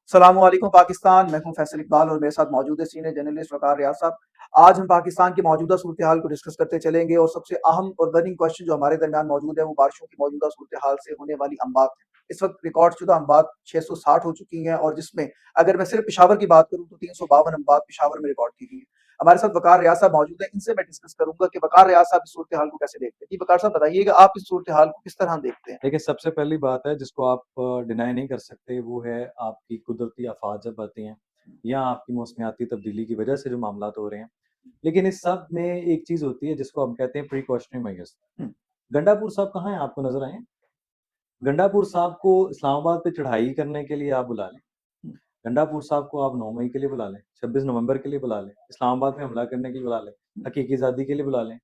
सलामुअलैकुम पाकिस्तान, मैं हूं फैसल इकबाल और मेरे साथ मौजूद है सीनियर जर्नलिस्ट वकार रियाज साहब। आज हम पाकिस्तान की मौजूदा सूरत हाल को डिस्कस करते चलेंगे और सबसे अहम और बर्निंग क्वेश्चन जो हमारे दरमियान मौजूद है वो बारिशों की मौजूदा सूरत हाल से होने वाली अमबात है। इस वक्त रिकॉर्ड शुदा अमबात 660 हो चुकी हैं और जिसमें अगर मैं सिर्फ पिशावर की बात करूं तो 352 अमबात पिशावर में रिकॉर्ड की गई है। हमारे साथ वकार रियाज साहब मौजूद है, इनसे मैं डिस्कस करूंगा कि वकार रियाज साहब इस सूरत हाल को कैसे देखते हैं। जी वकार साहब बताइएगा, आप इस सूरत हाल को किस तरह देखते हैं। देखिए, सबसे पहली बात है जिसको आप डिनाई नहीं कर सकते, वो है आपकी कुदरती आफ़ात जब आती हैं या आपकी मौसमियाती तब्दीली की वजह से जो मामलात हो रहे हैं। लेकिन इस सब में एक चीज़ होती है जिसको हम कहते हैं प्रिकॉशनरी मेजर्स। हम्म, गंडापुर साहब कहाँ हैं, आपको नज़र आए हैं? गंडापुर साहब को इस्लामाबाद पे चढ़ाई करने के लिए आप बुला लें। हम्म, गंडापुर साहब को आप 9 मई के लिए बुला लें, 26 नवंबर के लिए बुला लें, इस्लामाबाद में हमला करने के लिए बुला लें, हकीकी आज़ादी के लिए बुला लें।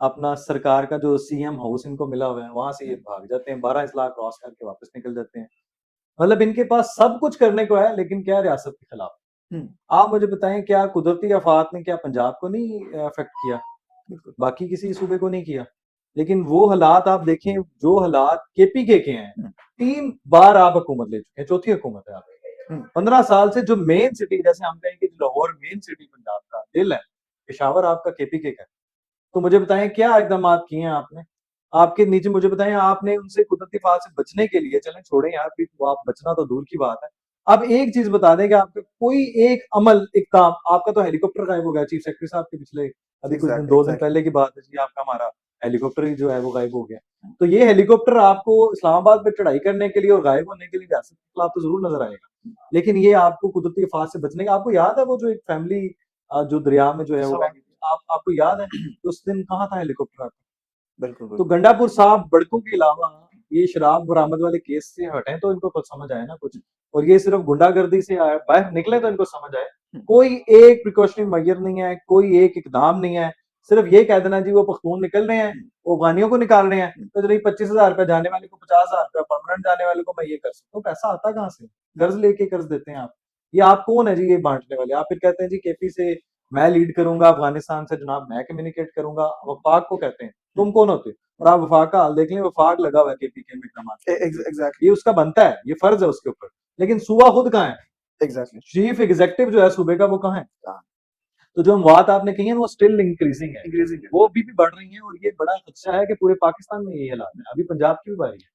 अपना सरकार का जो सीएम हाउस इनको मिला हुआ है, वहाँ से ये भाग जाते हैं, 12 इज़लाक क्रॉस करके वापस निकल जाते हैं। मतलब इनके पास सब कुछ करने को है, लेकिन क्या रियासत के खिलाफ। हम्म, आप मुझे बताएँ, क्या कुदरती आफ़ात ने क्या पंजाब को नहीं अफ़ेक्ट किया? बिल्कुल। बाकी किसी सूबे को नहीं किया। लेकिन वो हालात आप देखें, जो हालात केपीके के हैं, हम्म, 3 बार आप हुकूमत ले चुके हैं, चौथी हुकूमत है आपकी। हम्म, 15 साल से जो मेन सिटी, जैसे हम कहें कि लाहौर मेन सिटी पंजाब का दिल है, पेशावर आपका केपीके का है। तो मुझे बताएँ, क्या इक़दामात किए हैं आपने? आपके नीचे मुझे बताएँ, आपने उनसे कुदरती आफ़ात से बचने के लिए, चलें छोड़ें यार, फिर वो आप बचना तो दूर की बात है। आप एक चीज़ बता दें कि आपका कोई एक अमल, इक़दाम, आपका तो हेलीकॉप्टर गायब हो गया चीफ सेक्रेटरी साहब के पिछले अभी कुछ दिन, 2 दिन एग्जैक्टली। पहले की बात है जी, आपका हमारा हेलीकॉप्टर ही जो है वो गायब हो गया। तो ये हेलीकॉप्टर आपको इस्लामाबाद पे चढ़ाई करने के लिए और गायब होने के लिए रियासत के खिलाफ तो ज़रूर नज़र आएगा। लेकिन ये आपको कुदरती आफ़ात से बचने का, आपको याद है वो जो एक फैमिली जो दरिया में जो है वो सब रह गई थी, आपको याद है? तो उस दिन कहाँ था हेलीकॉप्टर आपका? बिल्कुल तो बिल्कुल। गंडापुर साहब बड़कों के अलावा ये शराब बरामद वाले केस से हटें तो इनको कुछ समझ आए ना कुछ, और ये सिर्फ गुंडागर्दी से आए बाहर निकले तो इनको समझ आए। हम्म, कोई एक प्रिकॉशनरी मेजर नहीं है, कोई एक इकदाम नहीं है। सिर्फ ये कह देना जी वो पख्तून निकल रहे हैं, हम्म, वो अफगानियों को निकाल रहे हैं, हम्म, तो चलिए 25,000 रुपया जाने वाले को, 50,000 रुपया परमानेंट जाने वाले को मैं ये कर सकता हूँ। पैसा आता कहाँ से? कर्ज लेके कर्ज देते हैं आप। ये आप कौन है जी ये बांटने वाले? आप फिर कहते हैं जी केपी से मैं लीड करूंगा, अफगानिस्तान से जनाब मैं कम्युनिकेट करूंगा। वफाक को कहते हैं, तुम कौन होते हो? और आप वफाक का हाल देख लें, वफाक लगा हुआ है केपीके में इकदाम करने के लिए। ये एग्जैक्टली। उसका बनता है, ये फर्ज है उसके ऊपर। लेकिन सूबा खुद कहाँ है? एग्जैक्टली। चीफ एग्जीक्यूटिव जो है सूबे का, वो कहाँ है? तो जो बात आपने कही है वो स्टिल इंक्रीजिंग है, इंक्रीजिंग है। वो अभी भी बढ़ रही है, और ये बड़ा खदशा है कि पूरे पाकिस्तान में यही हालात है। अभी पंजाब की भी बारी है।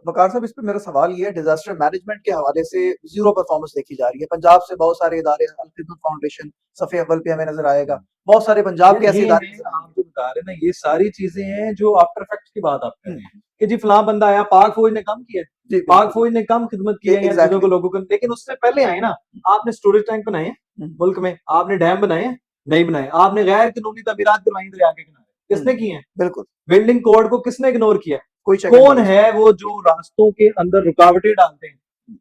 वकार साहब, इस पे मेरा सवाल ये है, डिजास्टर मैनेजमेंट के हवाले से जीरो परफॉर्मेंस देखी जा रही है पंजाब से। बहुत सारे इदारे, अल खिदमत फाउंडेशन सफ़े अव्वल पे हमें नजर आएगा। बहुत सारे पंजाब यार के ऐसे ये इदारे है, नजर आप आएंगे। जो बता रहे हैं ना, ये सारी चीजें हैं जो आफ्टर इफेक्ट की बात आप कर रहे हम्म, हैं कि जी फलां बंदा आया, पाक फौज ने काम किया है, जी पाक बिल्कुल। फौज ने कम खिदमत की है या चीजों को एग्जैक्टली। लोगों को। लेकिन उससे पहले आए ना, आपने स्टोरेज टैंक बनाए हैं मुल्क में, आपने डैम बनाए हैं, नहीं बनाए। आपने गैर कानूनी तमीरात करवाई दरिया के किनारे, किसने की है? बिल्कुल। बिल्डिंग कोड को किसने इग्नोर किया? कोई चेक एंड कौन बैलेंस है वो जो रास्तों के अंदर रुकावटें डालते हैं?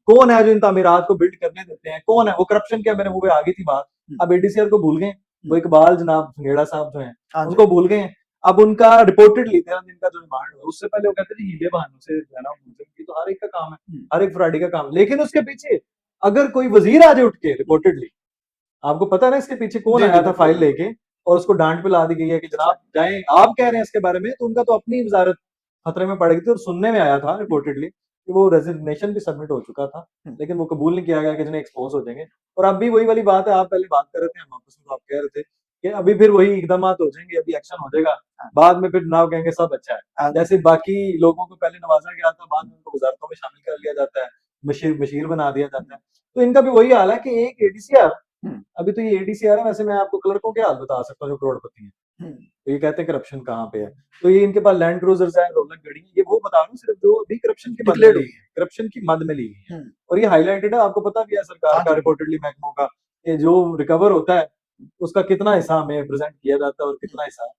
कौन है जो इन तामीरात को बिल्ड करने देते हैं? कौन है वो? करप्शन क्या, मेरे मुंह पे आ गई थी बात। नहीं। अब एडीसीआर को भूल गए, वो इकबाल जनाब संघेड़ा साहब जो हैं हाँ जी। उनको भूल गए हैं। अब उनका रिपोर्टेडली 13 दिन का जो रिमांड हुआ, उससे पहले वो कहते थे हीले बहानों से जो है ना मुलजिम की, तो हर एक का काम है, हर एक फ्राडी का काम। लेकिन उसके पीछे अगर कोई वजीर आ जाए उठ के, रिपोर्टेडली, आपको पता है ना इसके पीछे कौन जी जी आया था बिल्कुल फाइल बिल्कुल। लेके, और उसको डांट पे ला दी गई है कि जनाब जाएं। आप कह रहे हैं इसके बारे में, तो उनका तो अपनी वजारत खतरे में पड़ गई थी। और सुनने में आया था रिपोर्टेडली कि वो रेजिग्नेशन भी सबमिट हो चुका था, लेकिन वो कबूल नहीं किया गया कि जिन्हें एक्सपोज हो जाएंगे। और अब भी वही वाली बात है, आप पहले बात कर रहे थे, हम आपस में तो आप कह रहे थे कि अभी फिर वही इकदाम हो जाएंगे, अभी एक्शन हो जाएगा, बाद में फिर नाव कहेंगे सब अच्छा है। हाँ जी। जैसे बाकी लोगों को पहले नवाजा गया था, बाद में उनको वजारतों में शामिल कर लिया जाता है, मशीर मशीर बना दिया जाता है। तो इनका भी वही हाल है कि एक एडीसीआर, हम्म, अभी तो ये एडीसीआर है, वैसे मैं आपको क्लर्कों के हाल बता सकता हूँ जो करोड़पति हैं। हम्म, तो ये कहते हैं करप्शन कहाँ पे है, तो ये इनके पास लैंड क्रूजर्स है, रोलक गाड़ी है, ये वो बता रहा हूँ सिर्फ जो अभी करप्शन की मद में डिक्लेयर्ड ली हुई। गई है, करप्शन की मद में ली गई है। हम्म, और ये हाईलाइटेड है, आपको पता भी है सरकार हाँ का जी। रिपोर्टेडली महकमों का, ये जो रिकवर होता है उसका कितना हिस्सा हमें प्रेजेंट किया जाता है और कितना हिस्सा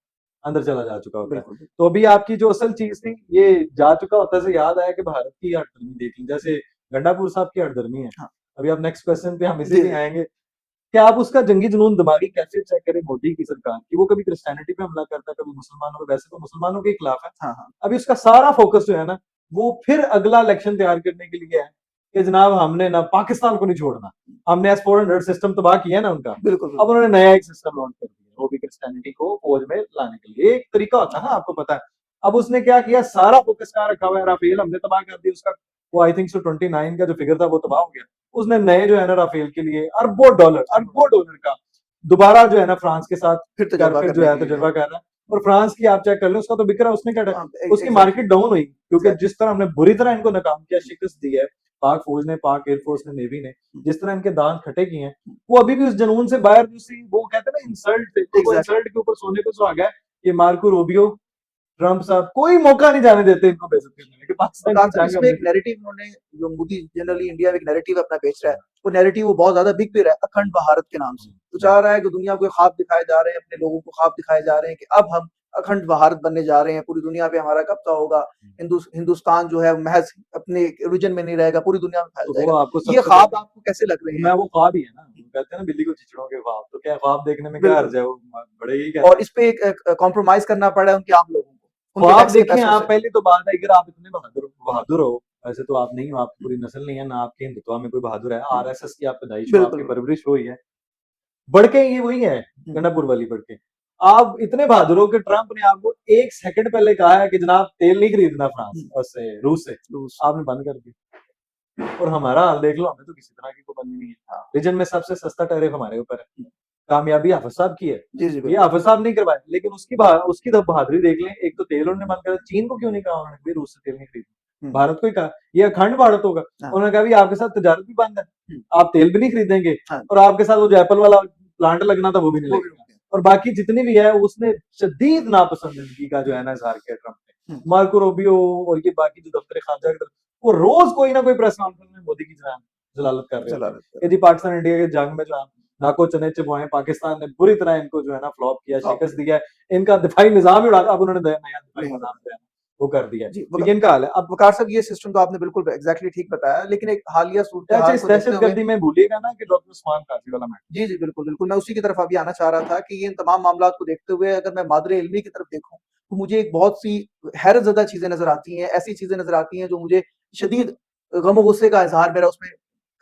अंदर चला जा चुका होता है। बिल्कुल बिल्कुल। तो अभी आपकी जो असल चीज थी ये जा चुका होता से याद आया कि भारत की हठधर्मी देख ली, जैसे गंडापुर साहब की हठधर्मी है। हाँ अभी आप नेक्स्ट क्वेश्चन पे हम जी इसीलिए जी। आएंगे कि आप उसका जंगी जुनून, दिमागी कैफियत चेक करें मोदी की सरकार की। वो कभी क्रिश्चियनिटी पे हमला करता है, कभी मुसलमानों पे, वैसे तो मुसलमानों के खिलाफ है। हाँ हाँ। अभी उसका सारा फोकस जो है ना, वो फिर अगला इलेक्शन तैयार करने के लिए है कि जनाब हमने ना पाकिस्तान को नहीं छोड़ना, हमने S-400 सिस्टम तबाह किया ना उनका, बिल्कुल अब बिल्कुल। उन्होंने नया एक सिस्टम लॉन्च कर दिया, वो भी क्रिश्चियनिटी को फौज में लाने के लिए। एक तरीका होता है ना, आपको पता है। अब उसने क्या किया, सारा फोकस कहाँ रखा हुआ है? राफेल हमने तबाह कर दिया उसका, वो आई थिंक सो 29 का जो फिगर था वो तबाह हो गया। उसने नए जो है ना राफेल के लिए अरबों डॉलर का दोबारा जो है ना फ्रांस के साथ फिर तजर्बा जो करने है के लिए तजुर्बा कर रहा है। और फ्रांस की आप चेक कर लो, उसका तो बिक रहा है, उसने क्या हाँ, उसकी एग्जैक्टली मार्केट डाउन हुई, क्योंकि एग्जैक्टली जिस तरह हमने बुरी तरह इनको नाकाम किया, शिकस्त दी है, पाक फौज ने, पाक एयरफोर्स ने, नेवी ने, जिस तरह इनके दांत खटे किए हैं, वो अभी भी उस जुनून से बाहर, वो कहते हैं ना इंसल्ट, तो वो एग्जैक्टली इंसल्ट के ऊपर सोने पे सुहागा है। ये मार्को रूबियो, ट्रम्प साहब कोई मौका नहीं जाने देते इनको बेइज्जत करने के, पाकिस्तान वकार की साहब, जंग इसमें हमने एक नैरेटिव उन्होंने, जो मोदी जनरली इंडिया में एक नैरेटिव अपना बेच रहा है, वो नैरेटिव वो बहुत ज्यादा बिक भी रहा है अखंड भारत के नाम से। तो चाह रहा है कि दुनिया को ख्वाब दिखाए जा रहे हैं, अपने लोगों को ख्वाब दिखाए जा रहे हैं कि अब हम अखंड भारत बनने जा रहे हैं, पूरी दुनिया पे हमारा कब्जा होगा, हिंदुस्तान जो है महज अपने रीजन में नहीं रहेगा, पूरी दुनिया में फैल तो जाएगा। वो आपको ये सबसे ख्वाब आपको कैसे लग रहे मैं हैं? वो ख्वाब ही है ना, वो कहते हैं ना बिल्ली को चिचड़ों के ख्वाब, तो क्या ख्वाब देखने में क्या बिल्कुल। हर्ज है, वो बड़े ही कहते और हैं। इस पे एक कॉम्प्रोमाइज करना पड़ा है उनके आम लोगों को, उनके ख्वाब टैक्स के देखें पैसों आप, से। पहली तो बात है, अगर आप इतने बहादुर हो, वैसे तो आप नहीं हो, आपकी पूरी नस्ल नहीं है ना, आपके हिंदुत्व में कोई बहादुर है, आरएसएस की आप पैदाइश हो, बिल्कुल आपकी बिल्कुल। परवरिश हुई है, बढ़के ये वही है, गंडापुर वाली बढ़के। आप इतने बहादुर हो कि ट्रंप ने आपको 1 सेकंड पहले कहा है कि जनाब तेल नहीं खरीदना फ्रांस उससे, रूस से, रूस। आपने बंद कर दिया। और हमारा हाल देख लो, हमें तो किसी तरह की पाबंदी नहीं है, हाँ। रीजन में सबसे सस्ता टैरिफ हमारे ऊपर है, कामयाबी हाफिज साहब की है, जी जी ये बिल्कुल। हाफिज साहब नहीं करवाए, लेकिन उसकी तो बहादुरी देख लें, एक तो तेल उन्होंने बंद कर दिया, चीन को क्यों नहीं कहा उन्होंने भी रूस से तेल नहीं खरीदना, भारत को ही कहा, ये अखंड भारत होगा, हाँ। उन्होंने कहा भी आपके साथ तजारत भी बंद है, आप तेल भी नहीं खरीदेंगे, हाँ। और आपके साथ वो जो एप्पल वाला प्लांट लगना था वो भी नहीं वो भी लगेगा, और बाकी जितनी भी है उसने शदीद नापसंदगी का जो है ना इजहार किया ट्रंप ने, मार्को रूबियो और ये बाकी जो दफ्तर खारजा के, वो रोज कोई ना कोई प्रेस कॉन्फ्रेंस में मोदी की जलालत कर रहे होते हैं जलालत कि जी पाकिस्तान इंडिया के जंग में जो है नाको चने चबोए, पाकिस्तान ने बुरी तरह इनको जो है ना फ्लॉप किया, शिकस्त दिया है, इनका दिफाई निजाम ही उड़ा, अब उन्होंने नया दिफाई नहीं निजाम होगा। जो है वो कर दिया है, जी, तो ये इनका हाल है। अब वकार साहब, ये सिस्टम तो आपने बिल्कुल एग्जैक्टली ठीक बताया, लेकिन एक हालिया सूरत अच्छा, हाल इस को देखते हुए। दहशतगर्दी में भूलिएगा ना कि डॉक्टर उस्मान काफी वाला मैटर, जी जी बिल्कुल बिल्कुल, मैं उसी की तरफ अभी आना चाह रहा था कि इन तमाम मामला को देखते हुए अगर मैं मादरे इल्मी की तरफ देखूं, तो मुझे एक बहुत सी हैरत ज़दा चीजें नजर आती हैं, ऐसी चीजें नजर आती हैं जो मुझे शदीद गम गुस्से का इजहार मेरा उसमें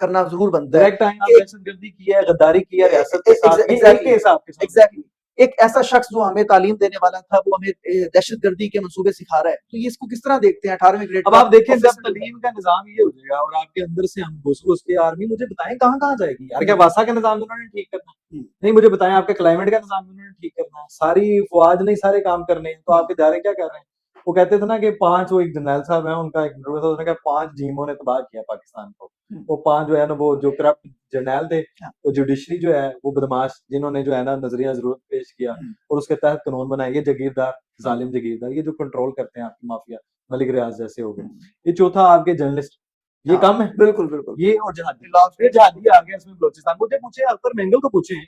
करना जरूर बनता है डायरेक्ट आए आप कि दहशतगर्दी की है, गद्दारी की है रियासत के साथ, ये एक एग्जैक्टली केस आपके सामने, एग्जैक्टली एक ऐसा शख्स जो हमें तालीम देने वाला था, वो हमें दहशतगर्दी के मंसूबे सिखा रहा है, तो ये इसको किस तरह देखते हैं? 18वीं ग्रेड अब का आप देखें जब ऑफिसर जो है। तालीम का निजाम ये हो जाएगा और आपके अंदर से हम घुस घुस के, आर्मी मुझे बताएं कहाँ कहाँ जाएगी यार, क्या वासा का निजाम उन्होंने ठीक करना है? नहीं, मुझे बताएं आपके क्लाइमेट का निजाम उन्होंने ठीक करना है, सारी फौज नहीं सारे काम करने हैं, तो आपके दायरे क्या कर रहे हैं? वो कहते थे ना कि 5, वो एक जर्नैल साहब है, उनका एक इंटरव्यू था, उसने कहा 5 जीमों ने तबाह किया पाकिस्तान को, वो 5 जो है ना, वो जो करप्ट जर्नैल थे, वो जुडिशरी जो है वो बदमाश, जिन्होंने जो है ना नजरिया जरूरत पेश किया और उसके तहत कानून बनाए, ये जगीरदार, जालिम जगीरदार, ये जो कंट्रोल करते हैं आपकी माफिया, मलिक रियाज जैसे हो गए, ये चौथा आपके जर्नलिस्ट, ये कम है, बिल्कुल बिल्कुल। ये और जहादी, फिर जहादी आ गया इसमें बलोचिस्तान, मुझे पूछे अख्तर मेंगल को पूछे,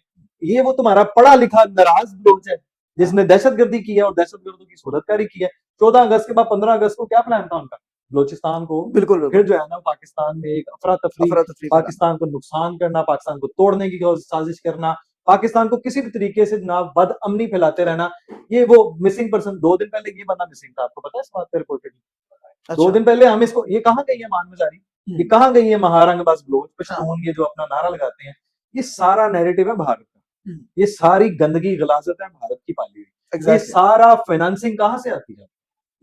ये वो तुम्हारा पढ़ा लिखा नाराज बलोच है जिसने दहशतगर्दी की है और दहशतगर्दों की सूरतकारी की है, 14 अगस्त के बाद 15 अगस्त को क्या प्लान था उनका? बलोचिस्तान को बिल्कुल फिर बिल्कुल। जो है ना पाकिस्तान में एक अफरा तफरी, अफरा तफरी फैलाना। पाकिस्तान को नुकसान करना, पाकिस्तान को तोड़ने की साजिश करना, पाकिस्तान को किसी भी तरीके से जनाब बदअमनी फैलाते रहना, ये वो मिसिंग पर्सन, 2 दिन पहले ये बंदा मिसिंग था, आपको पता है इस बात पे रिपोर्टेड? 2 दिन पहले हम इसको, ये कहाँ गई है मान मजारी, ये कहाँ गई है महारंगबाज बलोच पश्तून, ये जो अपना नारा लगाते हैं, ये सारा नैरेटिव है भारत का, ये सारी गंदगी गलाजत है भारत की पाली हुई, ये सारा फाइनेंसिंग कहाँ से आती है?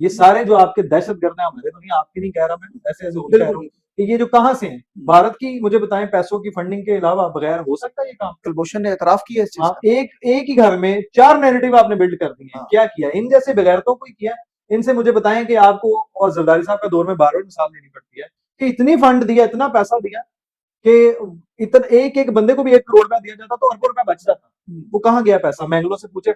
ये सारे जो आपके दहशतगर्द हैं हमारे, तो नहीं आपकी नहीं कह रहा मैं, ऐसे ऐसे कह रहा हूँ कि ये जो कहाँ से हैं, भारत की मुझे बताएं पैसों की फंडिंग के अलावा बगैर हो सकता है ये काम? कुलभूषण ने एतराफ किया इस चीज हाँ, का। एक ही घर में 4 नैरेटिव आपने बिल्ड कर दिए हैं, क्या किया? इन जैसे बेगैरतों को ही किया। इनसे मुझे बताएं कि आपको, और जरदारी साहब का दौर में बार-बार मिसाल देनी पड़ती है कि इतनी फंड दिया, इतना पैसा दिया कि एक एक बंदे को भी 1 करोड़ रुपया दिया जाता तो अरबों रुपया बच जाता, वो कहाँ गया पैसा? मैंगलोर से पूछे